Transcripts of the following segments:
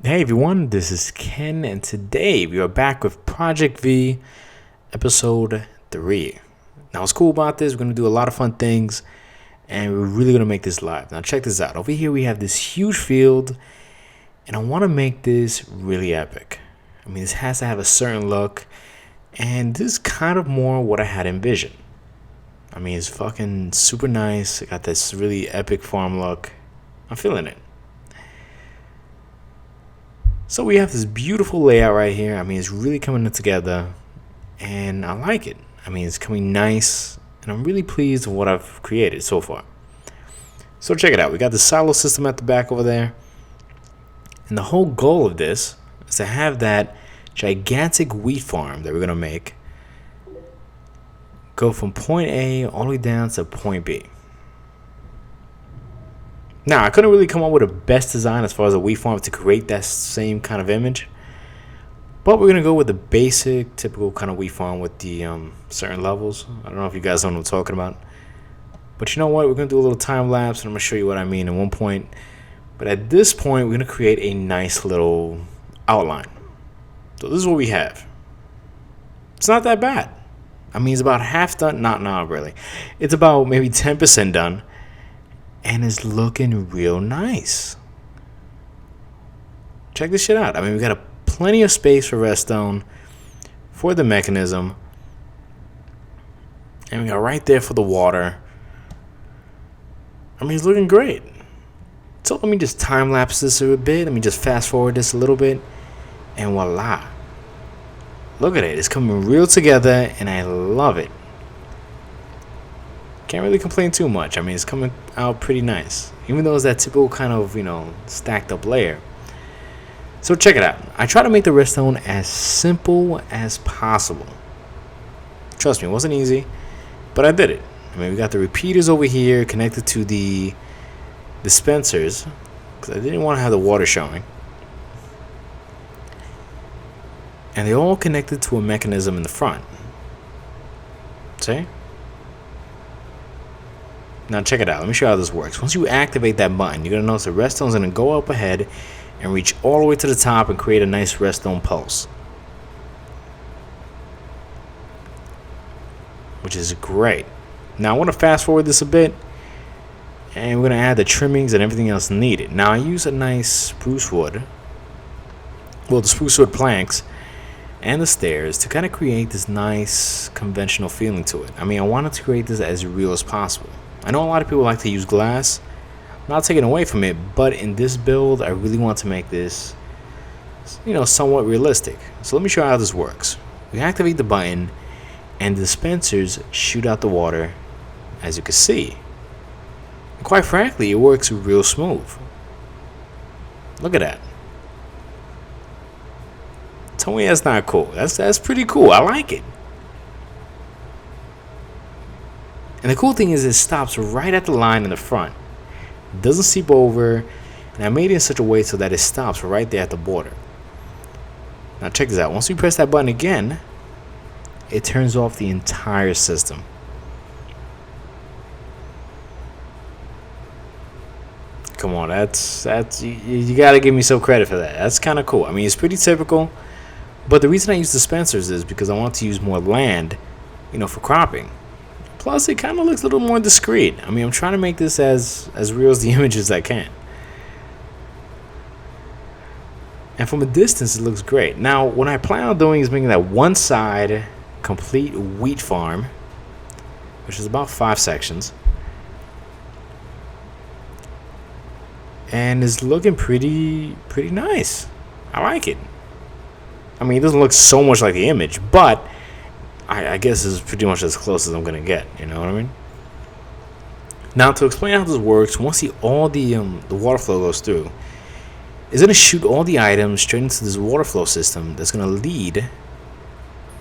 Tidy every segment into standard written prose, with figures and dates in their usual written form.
Hey everyone, this is Ken, and today we are back with Project V, episode 3. Now, what's cool about this, we're going to do a lot of fun things, and we're really going to make this live. Now, check this out. Over here, we have this huge field, and I want to make this really epic. I mean, this has to have a certain look, and this is kind of more what I had envisioned. I mean, it's fucking super nice. It got this really epic farm look. I'm feeling it. So we have this beautiful layout right here. I mean, it's really coming together, and I like it. I mean, it's coming nice, and I'm really pleased with what I've created so far. So check it out. We got the silo system at the back over there, and the whole goal of this is to have that gigantic wheat farm that we're going to make go from point A all the way down to point B. Now, I couldn't really come up with a best design as far as a wheat farm to create that same kind of image. But we're going to go with the basic, typical kind of wheat farm with the certain levels. I don't know if you guys know what I'm talking about. But you know what? We're going to do a little time lapse, and I'm going to show you what I mean at one point. But at this point, we're going to create a nice little outline. So this is what we have. It's not that bad. I mean, it's about half done. Not really. It's about maybe 10% done. And it's looking real nice. Check this shit out. I mean, we got plenty of space for redstone, for the mechanism, and we got right there for the water. I mean, it's looking great. So let me just time lapse this a bit. Let me just fast forward this a little bit, and voila! Look at it. It's coming real together, and I love it. Can't really complain too much. I mean, it's coming out pretty nice, even though it's that typical kind of, stacked up layer. So check it out. I try to make the redstone as simple as possible. Trust me, it wasn't easy, but I did it. I mean, we got the repeaters over here connected to the dispensers, because I didn't want to have the water showing. And they're all connected to a mechanism in the front. See? Now check it out. Let me show you how this works. Once you activate that button, you're going to notice the redstone is going to go up ahead and reach all the way to the top and create a nice redstone pulse. Which is great. Now I want to fast forward this a bit, and we're going to add the trimmings and everything else needed. Now I use a nice spruce wood, the spruce wood planks and the stairs to kind of create this nice conventional feeling to it. I mean, I wanted to create this as real as possible. I know a lot of people like to use glass. I'm not taking away from it, but in this build, I really want to make this, somewhat realistic. So let me show you how this works. We activate the button, and the dispensers shoot out the water, as you can see. And quite frankly, it works real smooth. Look at that. Tell me that's not cool. That's pretty cool. I like it. And the cool thing is it stops right at the line in the front. It doesn't seep over. And I made it in such a way so that it stops right there at the border. Now check this out. Once we press that button again, it turns off the entire system. Come on, that's you gotta give me some credit for that. That's kind of cool. I mean, it's pretty typical. But the reason I use dispensers is because I want to use more land, for cropping. Plus, it kind of looks a little more discreet. I mean, I'm trying to make this as real as the image as I can. And from a distance, it looks great. Now, what I plan on doing is making that one side complete wheat farm, which is about 5 sections. And it's looking pretty nice. I like it. I mean, it doesn't look so much like the image, but I guess it's pretty much as close as I'm going to get. You know what I mean? Now, to explain how this works, once all the water flow goes through, it's going to shoot all the items straight into this water flow system that's going to lead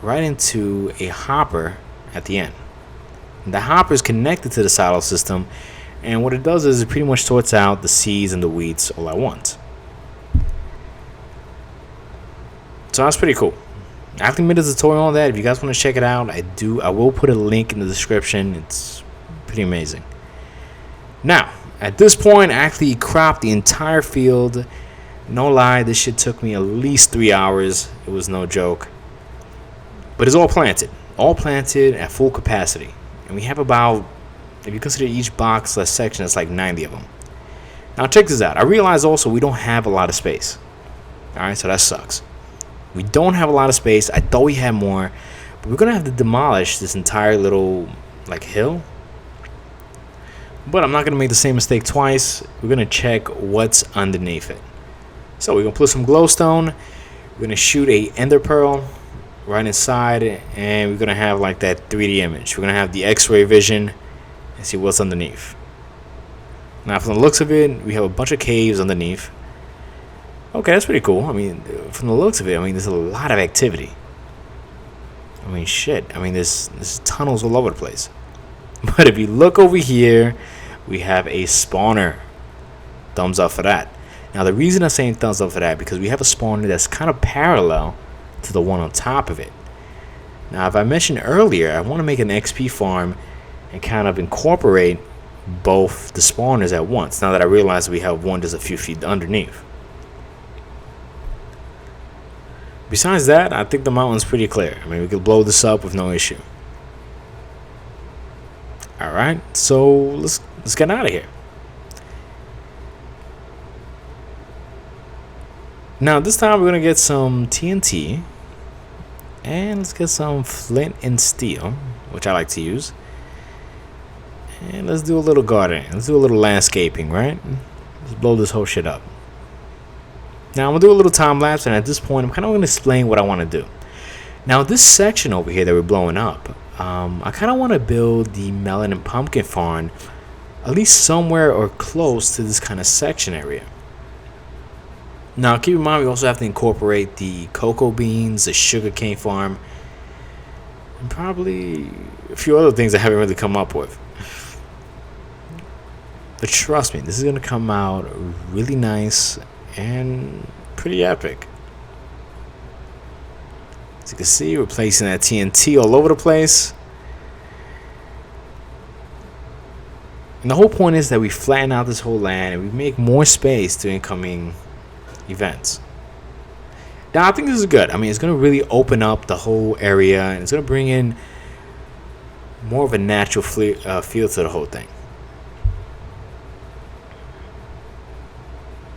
right into a hopper at the end. And the hopper is connected to the silo system, and what it does is it pretty much sorts out the seeds and the weeds all at once. So that's pretty cool. I actually made a tutorial on that. If you guys want to check it out, I will put a link in the description. It's pretty amazing. Now, at this point, I actually cropped the entire field No lie, this shit took me at least 3 hours. It was no joke. But it's all planted. All planted at full capacity. And we have about, if you consider each box a section, it's like 90 of them. Now check this out. I realize also we don't have a lot of space. Alright, so that sucks. We don't have a lot of space. I thought we had more. But we're going to have to demolish this entire little, like, hill. But I'm not going to make the same mistake twice. We're going to check what's underneath it. So we're going to put some glowstone. We're going to shoot a ender pearl right inside. And we're going to have, like, that 3D image. We're going to have the x-ray vision and see what's underneath. Now, from the looks of it, we have a bunch of caves underneath. Okay, that's pretty cool. I mean, from the looks of it, I mean, there's a lot of activity. I mean, shit. I mean, there's tunnels all over the place. But if you look over here, we have a spawner. Thumbs up for that. Now, the reason I'm saying thumbs up for that, because we have a spawner that's kind of parallel to the one on top of it. Now, if I mentioned earlier, I want to make an XP farm and kind of incorporate both the spawners at once. Now that I realize we have one just a few feet underneath. Besides that, I think the mountain's pretty clear. I mean, we could blow this up with no issue. Alright, so let's get out of here. Now, this time we're going to get some TNT. And let's get some flint and steel, which I like to use. And let's do a little gardening. Let's do a little landscaping, right? Let's blow this whole shit up. Now, I'm going to do a little time lapse, and at this point, I'm kind of going to explain what I want to do. Now, this section over here that we're blowing up, I kind of want to build the melon and pumpkin farm at least somewhere or close to this kind of section area. Now, keep in mind, we also have to incorporate the cocoa beans, the sugarcane farm, and probably a few other things I haven't really come up with. But trust me, this is going to come out really nice and pretty epic. As you can see, we're placing that TNT all over the place. And the whole point is that we flatten out this whole land and we make more space to incoming events. Now, I think this is good. I mean, it's going to really open up the whole area and it's going to bring in more of a natural feel to the whole thing.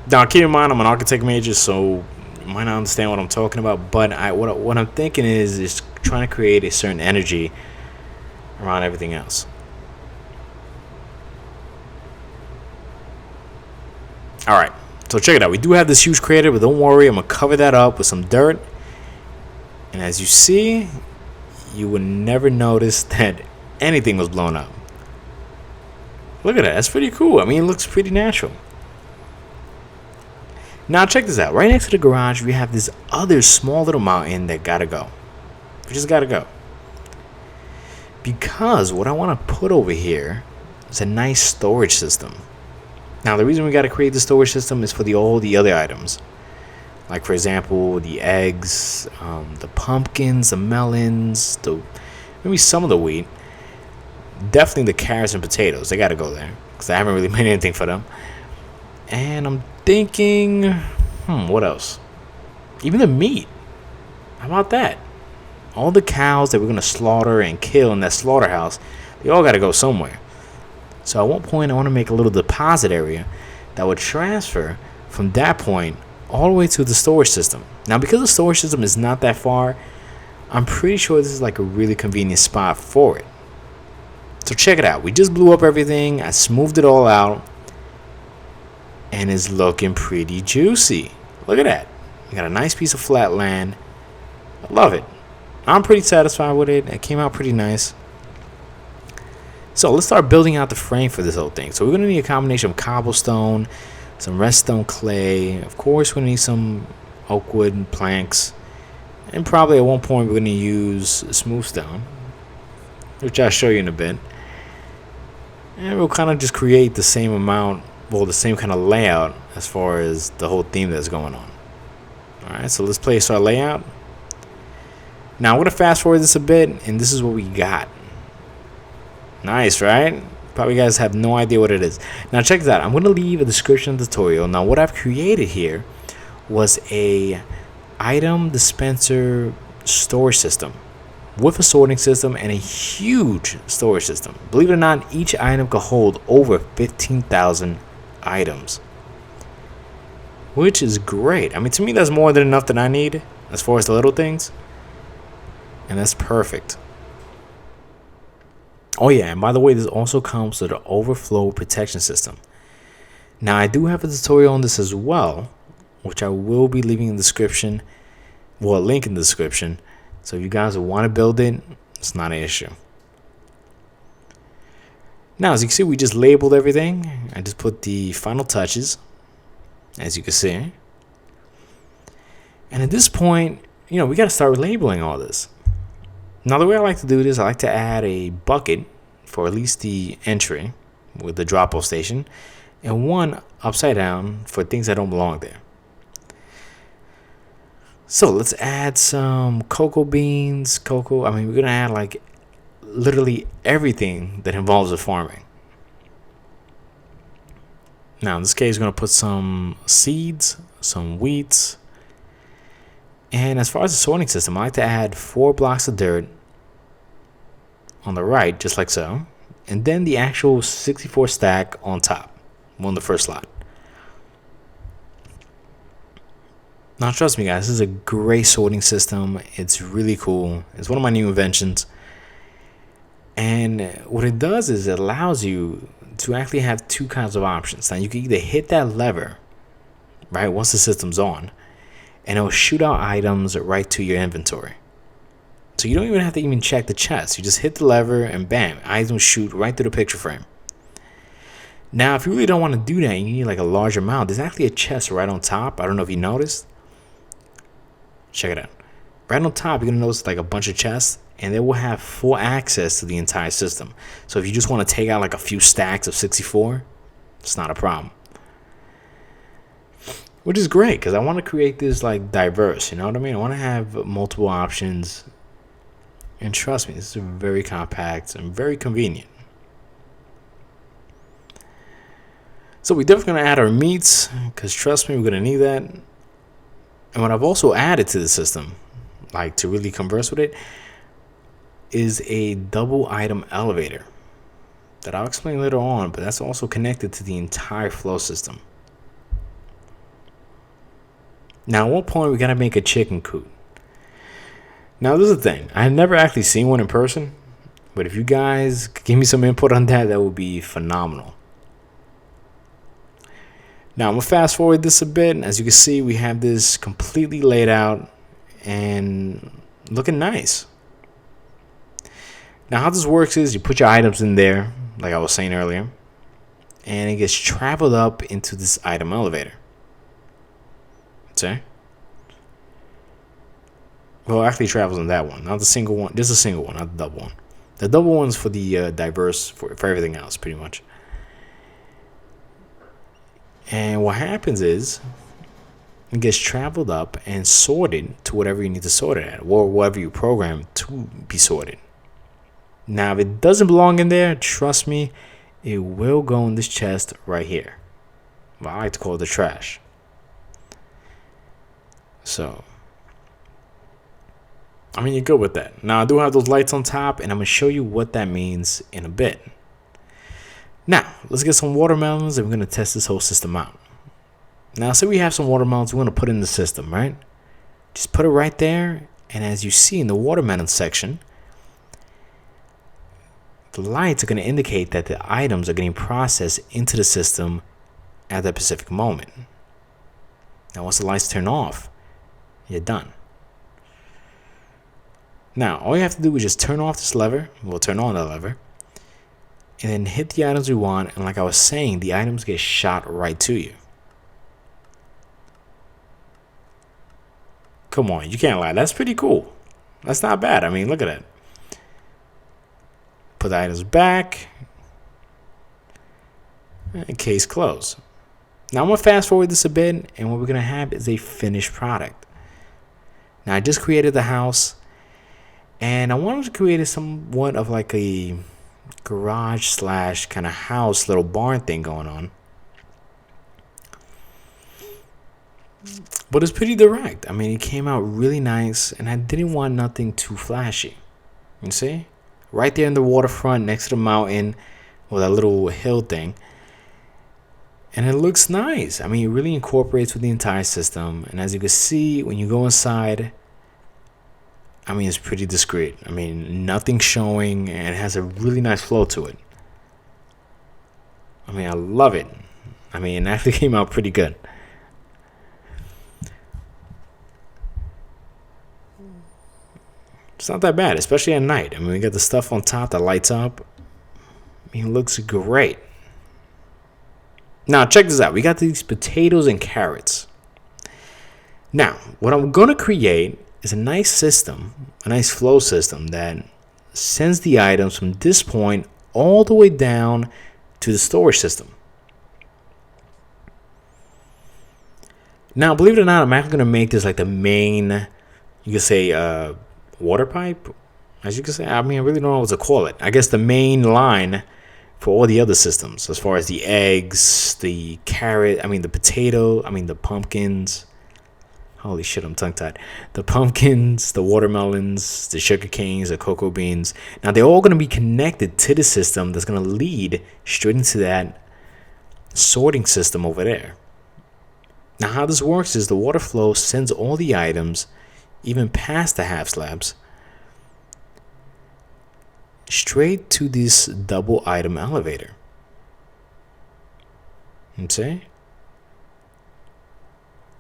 Now, keep in mind, I'm an architect major, so you might not understand what I'm talking about. But what I'm thinking is trying to create a certain energy around everything else. All right, so check it out. We do have this huge crater, but don't worry. I'm going to cover that up with some dirt. And as you see, you would never notice that anything was blown up. Look at that. That's pretty cool. I mean, it looks pretty natural. Now check this out. Right next to the garage, we have this other small little mountain that gotta go. We just gotta go. Because what I want to put over here is a nice storage system. Now the reason we gotta create the storage system is for all the other items. Like, for example, the eggs, the pumpkins, the melons, maybe some of the wheat. Definitely the carrots and potatoes. They gotta go there. Because I haven't really made anything for them. And I'm thinking, what else? Even the meat. How about that? All the cows that we're going to slaughter and kill in that slaughterhouse, they all got to go somewhere. So at one point, I want to make a little deposit area that would transfer from that point all the way to the storage system. Now, because the storage system is not that far, I'm pretty sure this is like a really convenient spot for it. So check it out. We just blew up everything. I smoothed it all out. And it's looking pretty juicy. Look at that. We got a nice piece of flat land. I love it. I'm pretty satisfied with it. It came out pretty nice. So let's start building out the frame for this whole thing. So we're going to need a combination of cobblestone, some redstone clay. Of course, we're going to need some oak wood and planks. And probably at one point, we're going to use smooth stone, which I'll show you in a bit. And we'll kind of just create the same amount, well, the same kind of layout as far as the whole theme that's going on. Alright, so let's place our layout. Now I'm going to fast forward this a bit, and this is what we got. Nice, right? Probably you guys have no idea what it is. Now check this out. I'm going to leave a description of the tutorial. Now what I've created here was a item dispenser storage system with a sorting system and a huge storage system. Believe it or not, each item could hold over 15,000 items, which is great. I mean, to me, that's more than enough that I need as far as the little things, and that's perfect. Oh yeah, and by the way, this also comes with an overflow protection system. Now, I do have a tutorial on this as well, which I will be leaving in the description, well, a link in the description. So if you guys want to build it, it's not an issue. Now, as you can see, we just labeled everything. I just put the final touches, as you can see. And at this point, we got to start labeling all this. Now, the way I like to do this, I like to add a bucket for at least the entry with the drop-off station, and one upside down for things that don't belong there. So let's add some cocoa beans, we're going to add like literally everything that involves the farming. Now in this case, we're going to put some seeds, some wheats. And as far as the sorting system, I like to add 4 blocks of dirt on the right, just like so. And then the actual 64 stack on top, on the first slot. Now, trust me, guys, this is a great sorting system. It's really cool. It's one of my new inventions. And what it does is it allows you to actually have 2 kinds of options. Now, you can either hit that lever, right, once the system's on, and it'll shoot out items right to your inventory. So you don't even have to even check the chest. You just hit the lever and bam, items shoot right through the picture frame. Now, if you really don't want to do that, you need like a large amount. There's actually a chest right on top. I don't know if you noticed. Check it out. Right on top, you're going to notice like a bunch of chests, and they will have full access to the entire system. So if you just want to take out like a few stacks of 64, it's not a problem. Which is great, because I want to create this like diverse, you know what I mean? I want to have multiple options. And trust me, this is very compact and very convenient. So we're definitely going to add our meats, because trust me, we're going to need that. And what I've also added to the system, like to really converse with it, is a double item elevator that I'll explain later on, but that's also connected to the entire flow system. Now, at one point, we got to make a chicken coop. Now, this is the thing. I've never actually seen one in person, but if you guys give me some input on that, that would be phenomenal. Now, I'm going to fast forward this a bit. As you can see, we have this completely laid out and looking nice. Now, how this works is you put your items in there, like I was saying earlier, and it gets traveled up into this item elevator. See? Well, it actually travels in that one, not the single one. This is a single one, not the double one. The double one's for the diverse, for everything else, pretty much. And what happens is it gets traveled up and sorted to whatever you need to sort it at, or whatever you program to be sorted. Now, if it doesn't belong in there, trust me, it will go in this chest right here. Well, I like to call it the trash. So, I mean, you're good with that. Now, I do have those lights on top, and I'm going to show you what that means in a bit. Now, let's get some watermelons, and we're going to test this whole system out. Now, say we have some watermelons we want to put in the system, right? Just put it right there, and as you see in the watermelon section, the lights are going to indicate that the items are getting processed into the system at that specific moment. Now, once the lights turn off, you're done. Now, all you have to do is just turn off this lever. We'll turn on the lever. And then hit the items we want. And like I was saying, the items get shot right to you. Come on, you can't lie. That's pretty cool. That's not bad. I mean, look at that. Put the items back. And case closed. Now I'm going to fast forward this a bit. And what we're going to have is a finished product. Now I just created the house. And I wanted to create somewhat of like a garage slash kind of house little barn thing going on. But it's pretty direct. I mean, it came out really nice, and I didn't want nothing too flashy. You see? Right there in the waterfront next to the mountain with that little hill thing. And it looks nice. I mean, it really incorporates with the entire system. And as you can see, when you go inside, I mean, it's pretty discreet. I mean, nothing showing, and it has a really nice flow to it. I mean, I love it. I mean, it actually came out pretty good. It's not that bad, especially at night. I mean, we got the stuff on top that lights up. I mean, it looks great. Now, check this out. We got these potatoes and carrots. Now, what I'm going to create is a nice system, a nice flow system that sends the items from this point all the way down to the storage system. Now, believe it or not, I'm actually going to make this like the main, you could say, water pipe, as you can say. I mean, I really don't know what to call it. I guess the main line for all the other systems, as far as the eggs, the carrot, I mean, the potato, I mean, the pumpkins. Holy shit, I'm tongue-tied. The pumpkins, the watermelons, the sugar canes, the cocoa beans. Now, they're all going to be connected to the system that's going to lead straight into that sorting system over there. Now, how this works is the water flow sends all the items, even past the half slabs, straight to this double item elevator. You see?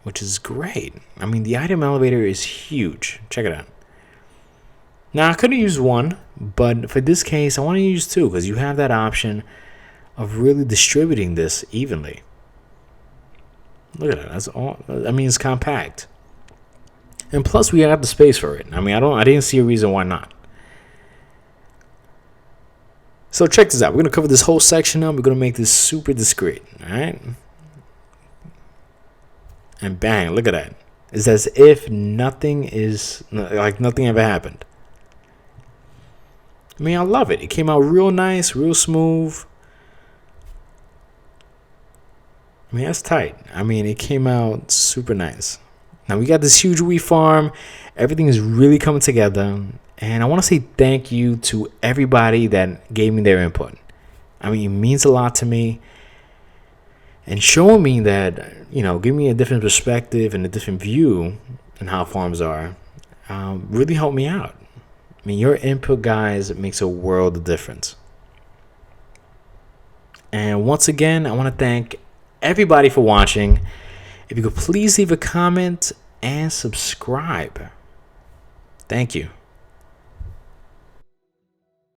Which is great. I mean, the item elevator is huge. Check it out. Now, I could have used one, but for this case, I want to use two because you have that option of really distributing this evenly. Look at that. That's all. I mean, it's compact. And plus, we have the space for it. I mean, I didn't see a reason why not. So check this out. We're going to cover this whole section up. We're going to make this super discreet. All right. And bang, look at that. It's as if nothing ever happened. I mean, I love it. It came out real nice, real smooth. I mean, that's tight. I mean, it came out super nice. Now, we got this huge wheat farm. Everything is really coming together. And I want to say thank you to everybody that gave me their input. I mean, it means a lot to me. And showing me that, giving me a different perspective and a different view on how farms are, really helped me out. I mean, your input, guys, makes a world of difference. And once again, I want to thank everybody for watching. If you could please leave a comment and subscribe. Thank you.